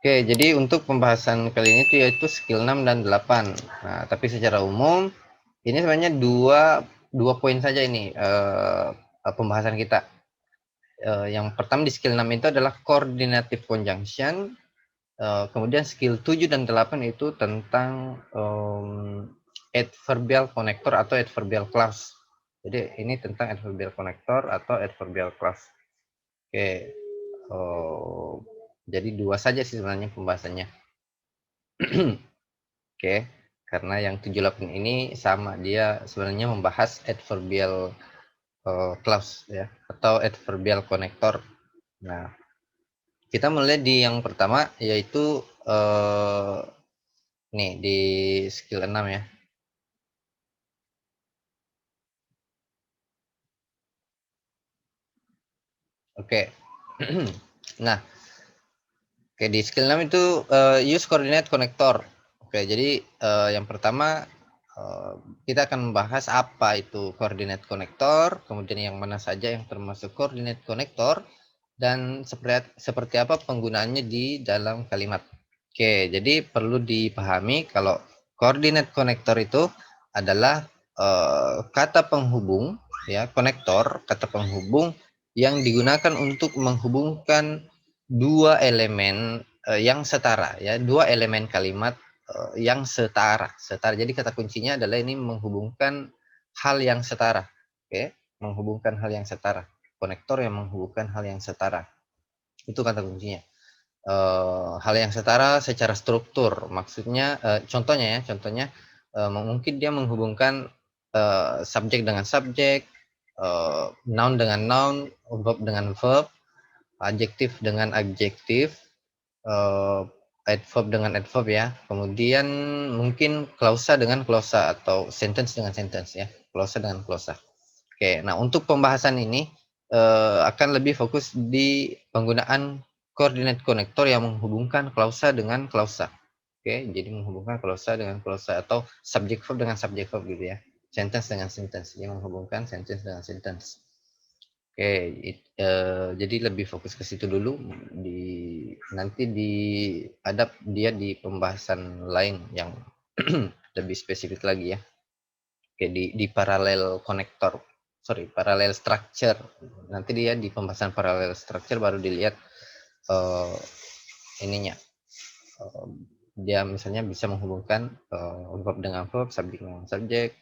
Oke, jadi untuk pembahasan kali ini tuh yaitu skill 6 dan 8. Nah, tapi secara umum ini sebenarnya dua poin saja ini pembahasan kita. Yang pertama di skill 6 itu adalah coordinative conjunction. Kemudian skill 7 dan 8 itu tentang adverbial connector atau adverbial clause. Jadi ini tentang adverbial connector atau adverbial clause. Oke. Jadi dua saja sih sebenarnya pembahasannya. Oke, karena yang 78 ini sama, dia sebenarnya membahas adverbial clause ya atau adverbial connector. Nah, kita mulai di yang pertama yaitu nih di skill 6 ya. Oke. Nah, oke di skill 6 itu use coordinate connector. Oke, jadi yang pertama eh, kita akan membahas apa itu coordinate connector, kemudian yang mana saja yang termasuk coordinate connector, dan seperti apa penggunaannya di dalam kalimat. Oke, jadi perlu dipahami kalau coordinate connector itu adalah kata penghubung ya, konektor, kata penghubung yang digunakan untuk menghubungkan dua elemen yang setara ya, dua elemen kalimat yang setara. Setara. Jadi kata kuncinya adalah ini menghubungkan hal yang setara. Oke, menghubungkan hal yang setara. Konektor yang menghubungkan hal yang setara. Itu kata kuncinya. Hal yang setara secara struktur. Maksudnya contohnya mungkin dia menghubungkan subjek dengan subjek, noun dengan noun, verb dengan verb, adjektif dengan adjektif, eh, adverb dengan adverb ya. Kemudian mungkin klausa dengan klausa atau sentence dengan sentence ya. Klausa dengan klausa. Oke, nah untuk pembahasan ini akan lebih fokus di penggunaan coordinate connector yang menghubungkan klausa dengan klausa. Oke, jadi menghubungkan klausa dengan klausa atau subject verb dengan subject verb gitu ya. Sentence dengan sentence, yang menghubungkan sentence dengan sentence. Oke, jadi lebih fokus ke situ dulu. Nanti ada dia di pembahasan lain yang lebih spesifik lagi ya. Oke, di parallel connector, sorry, parallel structure. Nanti dia di pembahasan parallel structure baru dilihat uh, ininya. Uh, Dia misalnya bisa menghubungkan verb dengan verb, subjek dengan subjek,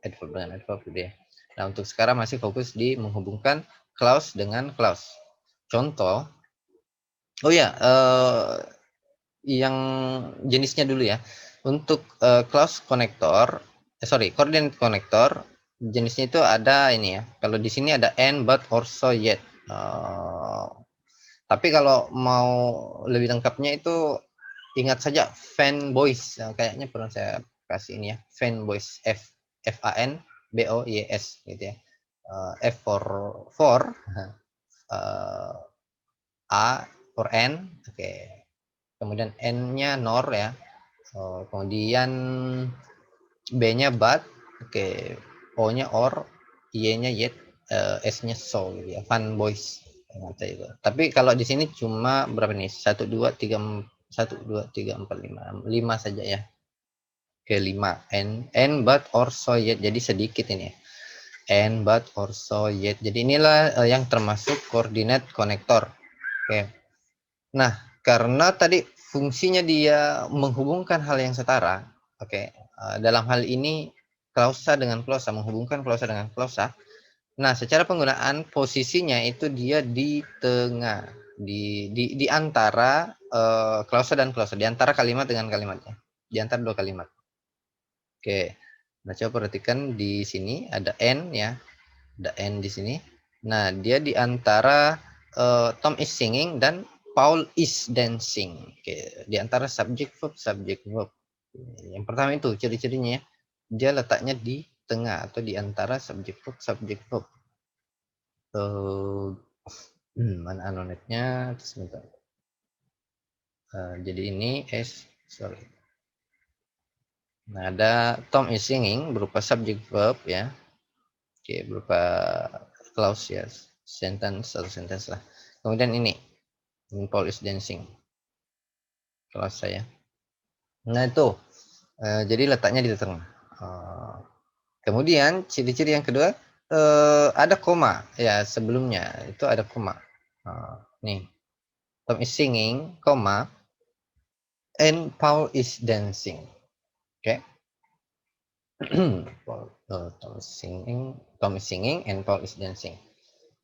adverb dengan adverb gitu ya. Nah, untuk sekarang masih fokus di menghubungkan clause dengan clause. Contoh, oh ya, yang jenisnya dulu ya. Untuk clause connector, coordinate connector, jenisnya itu ada ini ya. Kalau di sini ada and, but, or, so, yet. Tapi kalau mau lebih lengkapnya itu ingat saja fanboys. Nah, kayaknya pernah saya kasih ini ya, fanboys, FANBOYS gitu ya. F for uh, A for N, oke. Kemudian N-nya nor ya. Kemudian B-nya but, oke. O-nya or, Y-nya yet, S-nya so gitu ya. Fun boys. Itu. Tapi kalau di sini cuma berapa nih? 1 2 3 4 5 saja ya. Oke, 5. N but or so yet. Jadi sedikit ini. And but or so yet. Jadi inilah yang termasuk coordinate connector. Oke. Nah, karena tadi fungsinya dia menghubungkan hal yang setara, oke. Dalam hal ini klausa dengan klausa, menghubungkan klausa dengan klausa. Nah, secara penggunaan posisinya itu dia di tengah, di antara klausa dan klausa, di antara kalimat dengan kalimatnya, di antara dua kalimat. Oke. Nah, coba perhatikan di sini ada n ya, ada n di sini. Nah, dia di antara Tom is singing dan Paul is dancing. Oke, di antara subject verb. Yang pertama itu ciri-cirinya ya. Dia letaknya di tengah atau di antara subject verb. Mana anonetnya? Sebentar. Jadi ini sorry. Nah, ada Tom is singing berupa subject verb ya. Oke, berupa clause ya, sentence atau sentence lah. Kemudian ini Paul is dancing. clause saya. Nah itu, jadi letaknya di tengah. Kemudian ciri-ciri yang kedua, ada koma ya sebelumnya itu ada koma. Nih, Tom is singing, koma, and Paul is dancing. Oke. Tom is singing and Paul is dancing.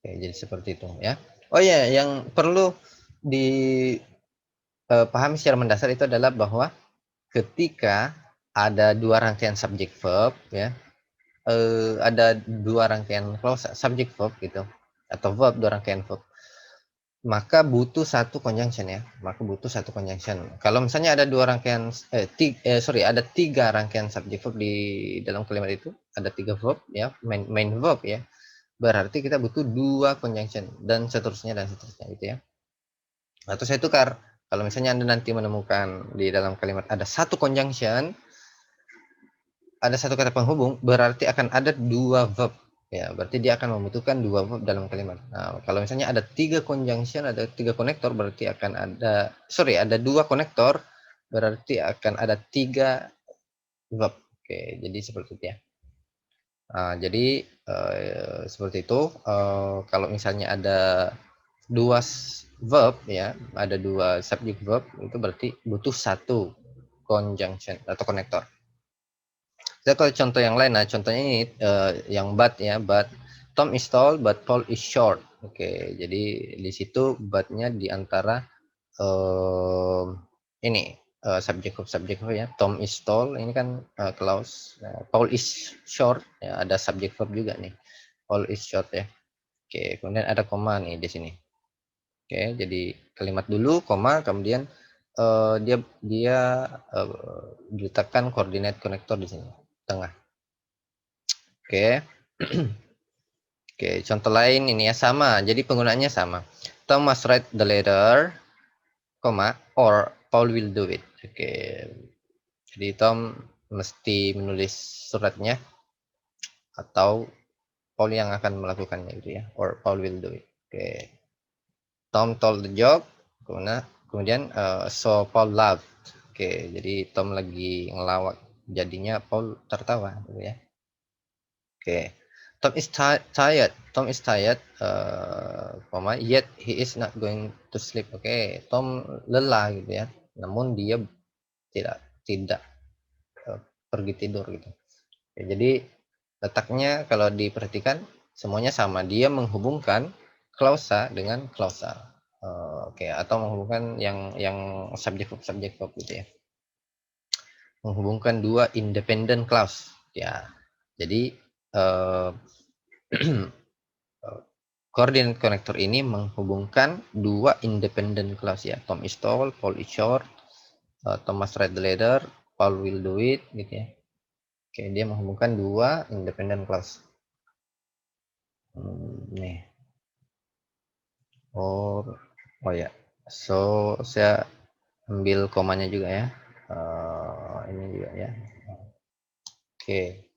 Oke, jadi seperti itu ya. Oh ya, yang perlu dipahami secara mendasar itu adalah bahwa ketika ada dua rangkaian subject verb ya, ada dua rangkaian clause subject verb gitu, atau verb dua rangkaian verb, maka butuh satu conjunction ya. Maka butuh satu conjunction. Kalau misalnya ada dua rangkaian ada tiga rangkaian subject verb di dalam kalimat itu, ada tiga verb ya, main verb ya. Berarti kita butuh dua conjunction dan seterusnya gitu ya. Atau saya tukar. Kalau misalnya Anda nanti menemukan di dalam kalimat ada satu conjunction, ada satu kata penghubung, berarti akan ada dua verb. Ya, berarti dia akan membutuhkan dua verb dalam kalimat. Nah, kalau misalnya ada tiga conjunction, ada tiga konektor, berarti akan ada dua konektor, berarti akan ada tiga verb. Oke, jadi seperti itu ya. Jadi seperti itu. Kalau misalnya ada dua verb ya, ada dua subject verb, itu berarti butuh satu conjunction atau konektor. Kita kalau contoh yang lain, nah contohnya ini yang but ya, but Tom is tall but Paul is short. Oke, jadi di situ but-nya di antara ini subjek verb ya. Tom is tall ini kan clause. Paul is short ya, ada subject verb juga nih. Paul is short ya. Oke, kemudian ada koma nih di sini. Oke, jadi kalimat dulu koma, kemudian dia diletakkan koordinat konektor di sini tengah. Oke. Oke, contoh lain ini ya sama. Jadi penggunaannya sama. Tom must write the letter, or Paul will do it. Oke. Jadi Tom mesti menulis suratnya atau Paul yang akan melakukannya gitu ya. Or Paul will do it. Oke. Tom told the joke. Kemudian so Paul laughed. Oke, jadi Tom lagi ngelawak. Jadinya Paul tertawa gitu ya. Oke. Tom is tired. Tom is tired, yet he is not going to sleep. Oke, Tom lelah gitu ya. Namun dia tidak pergi tidur gitu. Oke, jadi letaknya kalau diperhatikan semuanya sama. Dia menghubungkan klausa dengan klausa. Oke, atau menghubungkan yang subjek verb gitu ya. Menghubungkan dua independent clause. Ya. Jadi koordinat konektor ini menghubungkan dua independent clause ya. Tom is tall, Paul is short, Thomas read the letter, Paul will do it gitu ya. Oke, dia menghubungkan dua independent clause. Nih. Oh ya. So saya ambil komanya juga ya. Ini juga ya. Oke.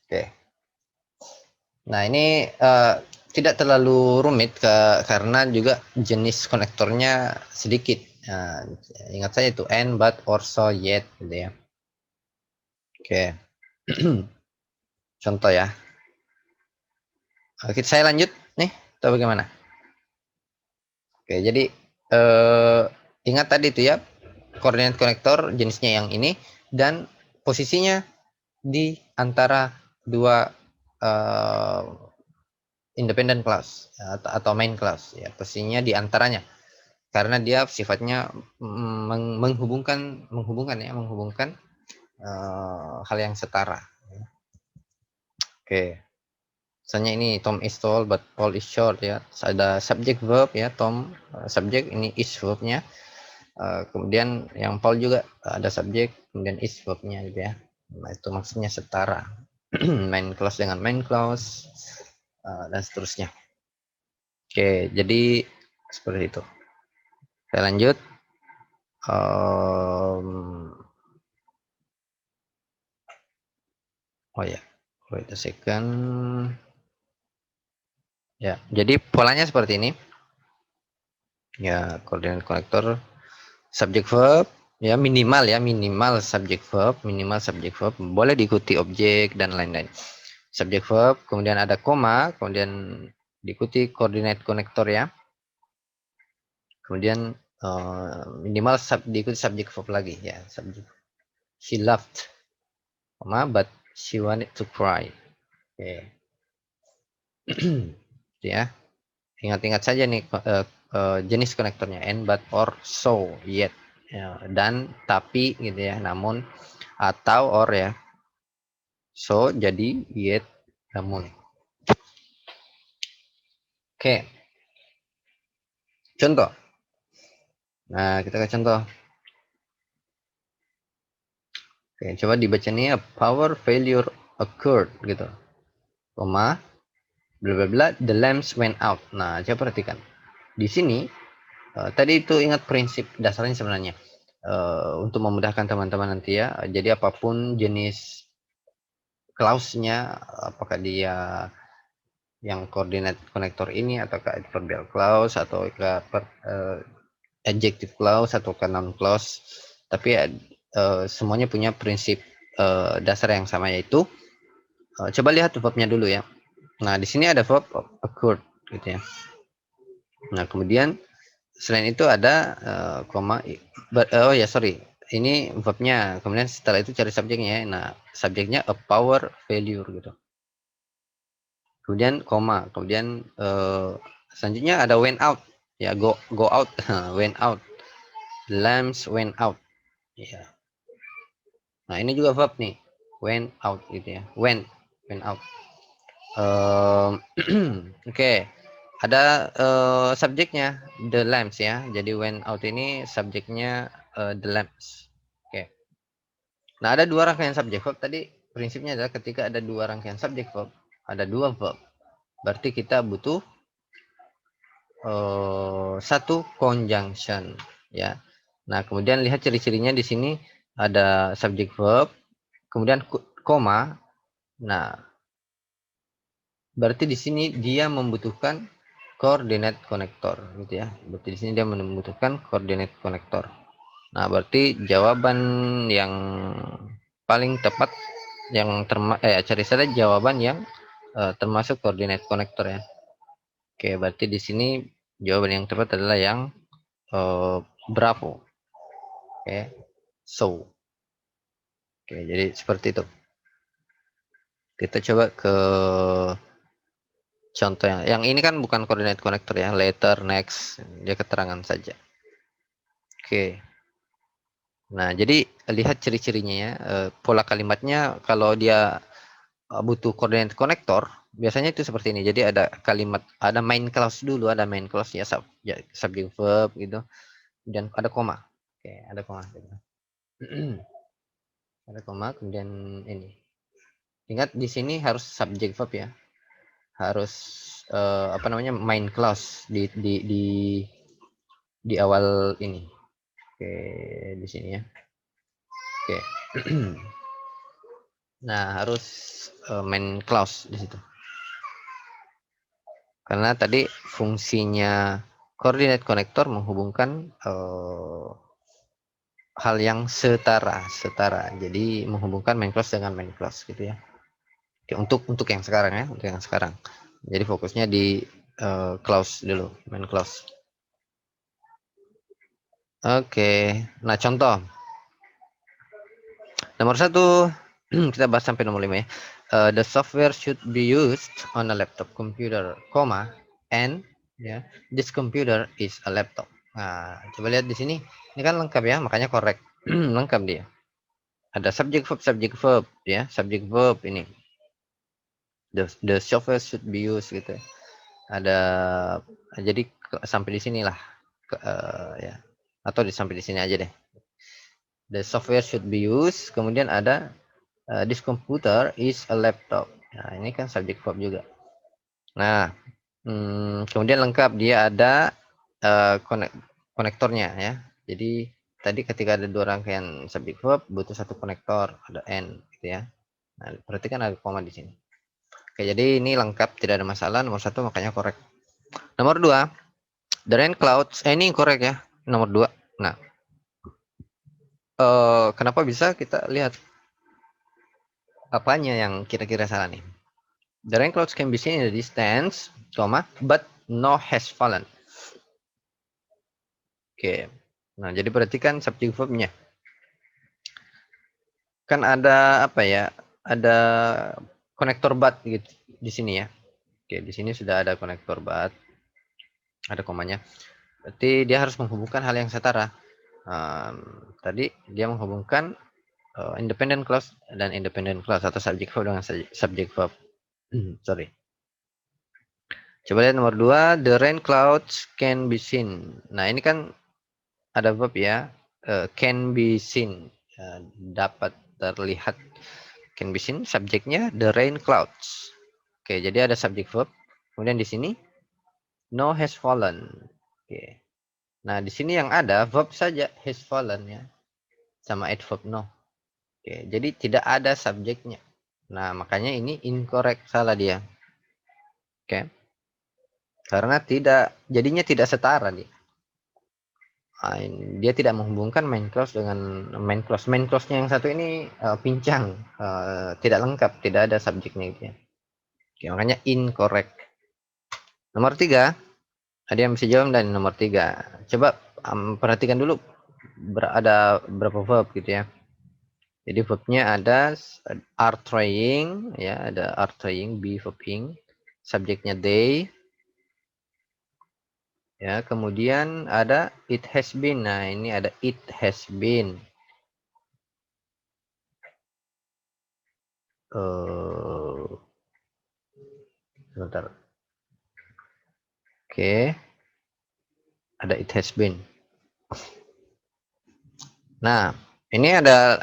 Oke. Nah, ini tidak terlalu rumit karena juga jenis konektornya sedikit. Nah, ingat saja itu and, but, or, so, yet gitu ya. Oke. Contoh ya. Oke, saya lanjut nih atau bagaimana? Oke, jadi ingat tadi itu ya, koordinat konektor jenisnya yang ini dan posisinya di antara dua independent class atau main class ya, posisinya di antaranya karena dia sifatnya menghubungkan hal yang setara. Oke, misalnya ini Tom is tall but Paul is short ya, ada subjek verb ya, Tom subjek, ini is verbnya. Kemudian yang Paul juga ada subjek, kemudian is verbnya gitu ya. Nah, itu maksudnya setara. Main clause dengan main clause dan seterusnya. Oke, jadi seperti itu. Saya lanjut. Oh ya, wait a second. Ya, jadi polanya seperti ini. Ya, coordinate connector subject verb ya, minimal subject verb, boleh diikuti objek dan lain-lain. Subject verb, kemudian ada koma, kemudian diikuti coordinate connector ya. Kemudian minimal diikuti subject verb lagi ya, subject. She laughed, koma, but she wanted to cry. Oke. Ya. Ingat-ingat saja nih jenis konektornya, and, but, or, so, yet, ya, dan, tapi gitu ya, namun, atau, or ya. So, jadi, yet, namun. Oke, contoh. Nah, kita ke contoh. Oke, coba dibaca nih, a power failure occurred gitu. Koma, bla bla bla, the lamps went out. Nah, coba perhatikan. Di sini tadi itu ingat prinsip dasarnya sebenarnya. Untuk memudahkan teman-teman nanti ya. Jadi apapun jenis clause-nya, apakah dia yang coordinate connector ini ataukah adverbial clause atau adjective clause atau noun clause, tapi semuanya punya prinsip dasar yang sama, yaitu coba lihat verbnya dulu ya. Nah, di sini ada verb occurred gitu ya. Nah, kemudian selain itu ada koma, oh ya sorry, ini verbnya, kemudian setelah itu cari subjeknya ya. Nah, subjeknya a power failure gitu. Kemudian koma, kemudian selanjutnya ada went out ya, go out. Went out, lamps went out ya. Nah, ini juga verb nih, went out gitu ya, went out. Oke, ada subjeknya the lamps ya, jadi went out ini subjeknya the lamps. Oke, nah ada dua rangkaian subjek verb. Tadi prinsipnya adalah ketika ada dua rangkaian subjek verb, ada dua verb, berarti kita butuh satu conjunction ya. Nah, kemudian lihat ciri-cirinya di sini ada subject verb, kemudian koma. Nah, berarti di sini dia membutuhkan coordinate connector gitu ya. Berarti di sini dia membutuhkan coordinate connector. Nah, berarti jawaban yang paling tepat yang cari saja jawaban yang termasuk coordinate connector ya. Oke, berarti di sini jawaban yang tepat adalah yang Bravo. Oke, so. Oke, jadi seperti itu. Kita coba ke contoh yang ini kan bukan coordinate connector ya, later, next, dia keterangan saja. Oke. Nah, jadi lihat ciri-cirinya ya. Pola kalimatnya kalau dia butuh coordinate connector, biasanya itu seperti ini. Jadi ada kalimat, ada main clause dulu, ada main clause ya, subject verb gitu. Dan ada koma. Oke, ada koma. Ada koma, kemudian ini. Ingat di sini harus subject verb ya. Harus apa namanya, main clause di awal ini. Oke, di sini ya. Oke. Nah, harus main clause di situ. Karena tadi fungsinya coordinate connector menghubungkan hal yang setara. Jadi menghubungkan main clause dengan main clause gitu ya. Oke, untuk yang sekarang ya, untuk yang sekarang. Jadi fokusnya di clause dulu, main clause. Oke, nah contoh. Nomor 1, kita bahas sampai nomor 5 ya. The software should be used on a laptop computer, and ya, this computer is a laptop. Nah, coba lihat di sini. Ini kan lengkap ya, makanya correct. Lengkap dia. Ada subject verb ya, subject verb ini. The software should be used gitu. Ada, jadi sampai di sinilah ya. Atau sampai di sini aja deh. The software should be used, kemudian ada this computer is a laptop. Nah, ini kan subject verb juga. Nah, kemudian lengkap dia ada konektornya ya. Jadi tadi ketika ada dua rangkaian subject verb butuh satu konektor, ada and gitu ya. Nah, berarti kan ada koma di sini. Oke, jadi ini lengkap, tidak ada masalah. Nomor 1 makanya korek. Nomor 2, The rain clouds, ini incorrect ya, nomor 2. Nah, kenapa bisa? Kita lihat apanya yang kira-kira salah nih. The rain clouds can be seen in the distance, but no has fallen. Oke. Nah, jadi perhatikan subject verbnya. Kan ada apa ya? Ada konektor but gitu di sini ya. Oke, di sini sudah ada konektor but, ada komanya. Berarti dia harus menghubungkan hal yang setara. Tadi dia menghubungkan independent clause dan independent clause atau subject verb dengan subject verb. Sorry. Coba lihat nomor 2, the rain clouds can be seen. Nah, ini kan ada verb ya, can be seen, dapat terlihat. Can be seen, subjeknya the rain clouds. Oke, jadi ada subject verb. Kemudian di sini no has fallen. Oke. Nah, di sini yang ada verb saja has fallen ya, sama adverb no. Oke, jadi tidak ada subjeknya. Nah, makanya ini incorrect, salah dia. Oke. Karena jadinya tidak setara dia. Dia tidak menghubungkan main clause dengan main clause. Main clause-nya yang satu ini pincang, tidak lengkap, tidak ada subjeknya gitu ya. Oke, makanya incorrect. Nomor 3, ada yang bisa jawab dan nomor 3. Coba perhatikan dulu ada berapa verb gitu ya. Jadi verbnya ada are trying ya, ada are trying, be verbing, subjeknya they ya, kemudian ada it has been. Nah, ini ada it has been. Sebentar. Oke, ada it has been. Nah, ini ada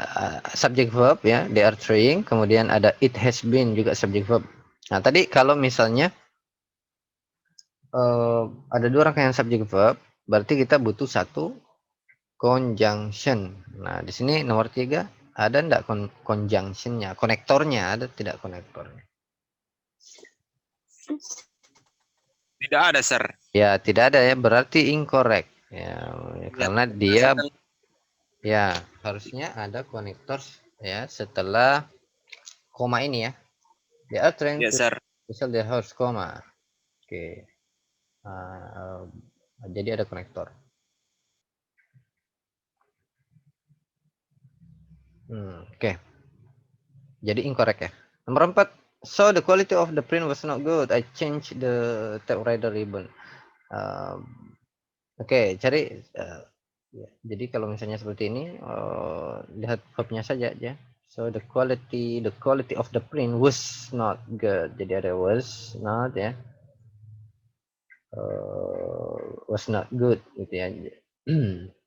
subject verb ya, they are trying, kemudian ada it has been juga subject verb. Nah, tadi kalau misalnya ada dua rangkaian subject verb, berarti kita butuh satu conjunction. Nah, di sini nomor 3 ada enggak conjunctionnya, konektornya, ada tidak konektornya? Tidak ada, Sir. Ya, tidak ada ya, berarti incorrect. Ya, karena dia ya harusnya ada konektor ya setelah koma ini ya. They are trying Ya, to Sir. sell their house, koma. Oke. Jadi ada konektor. Oke. Jadi incorrect ya. Nomor 4. So the quality of the print was not good. I changed the typewriter ribbon. Oke, cari. Ya. Jadi kalau misalnya seperti ini, lihat verbnya saja ya. So the quality of the print was not good. Jadi ada was not ya. Was not good gitu ya.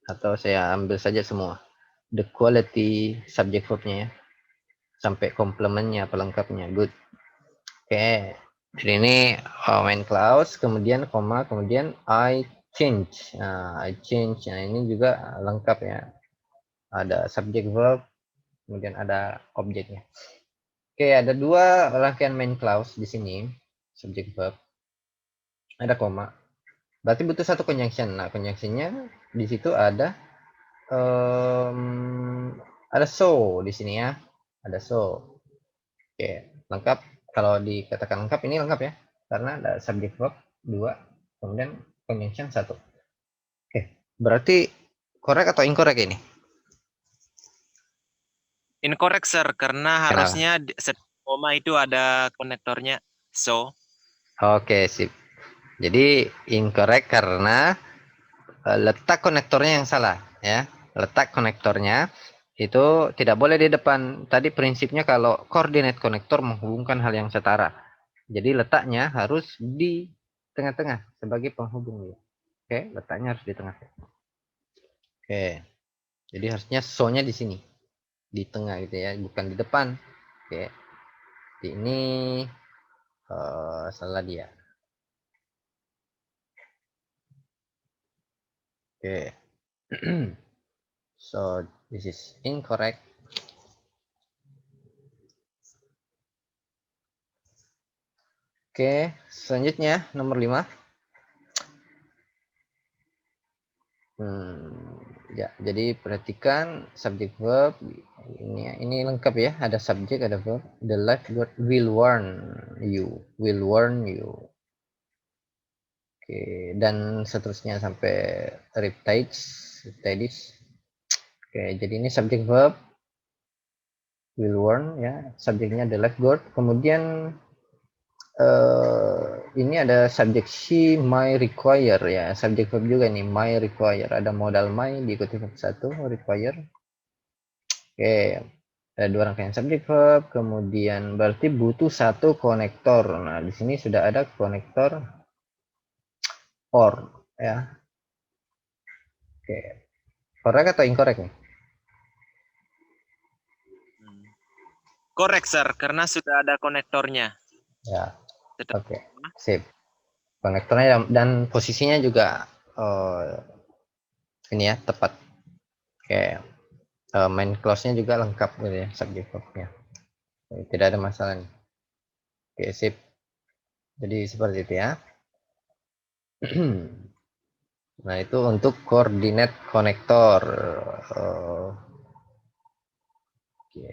Atau saya ambil saja semua. The quality subject verbnya ya. Sampai komplementnya, pelengkapnya good. Oke. Jadi ini main clause, kemudian koma, kemudian I change. Nah, I change. Nah, ini juga lengkap ya. Ada subject verb, kemudian ada objeknya. Oke, ada dua rangkaian main clause di sini, subject verb. Ada koma. Berarti butuh satu conjunction. Nah, conjunctionnya di situ ada so di sini ya. Ada so. Oke, lengkap. Kalau dikatakan lengkap ini lengkap ya. Karena ada subject verb 2, kemudian conjunction 1. Oke, berarti correct atau incorrect ini? Incorrect, Sir, karena Kenapa? harusnya koma itu ada konektornya. So, Oke, sip. Jadi incorrect karena letak konektornya yang salah ya. Letak konektornya itu tidak boleh di depan. Tadi prinsipnya kalau coordinate konektor menghubungkan hal yang setara. Jadi letaknya harus di tengah-tengah sebagai penghubung ya. Oke, letaknya harus di tengah. Oke. Jadi harusnya so-nya di sini. Di tengah gitu ya, bukan di depan. Oke. Ini salah dia. Oke. So this is incorrect. Oke, selanjutnya nomor 5. Ya, jadi perhatikan subject verb ini lengkap ya, ada subject, ada verb. The lifeguard will warn you, will warn you. Oke, dan seterusnya sampai riptides. Oke, jadi ini subject verb will warn ya, subjeknya the lifeguard. Kemudian ini ada subjek she may require ya, subjek verb juga nih, may require, ada modal may diikuti verb 1 require. Oke, ada 2 rangkaian subjek verb, kemudian berarti butuh 1 konektor. Nah, di sini sudah ada konektor or ya. Oke, correct atau incorrect nih? Correct, sir, karena sudah ada konektornya. Ya, Sudah. oke, sip. Konektornya dan posisinya juga ini ya, tepat. Oke, main clause-nya juga lengkap gitu ya, subject verb-nya. Tidak ada masalah nih. Oke, sip. Jadi seperti itu ya. Nah, itu untuk koordinat konektor. Oke.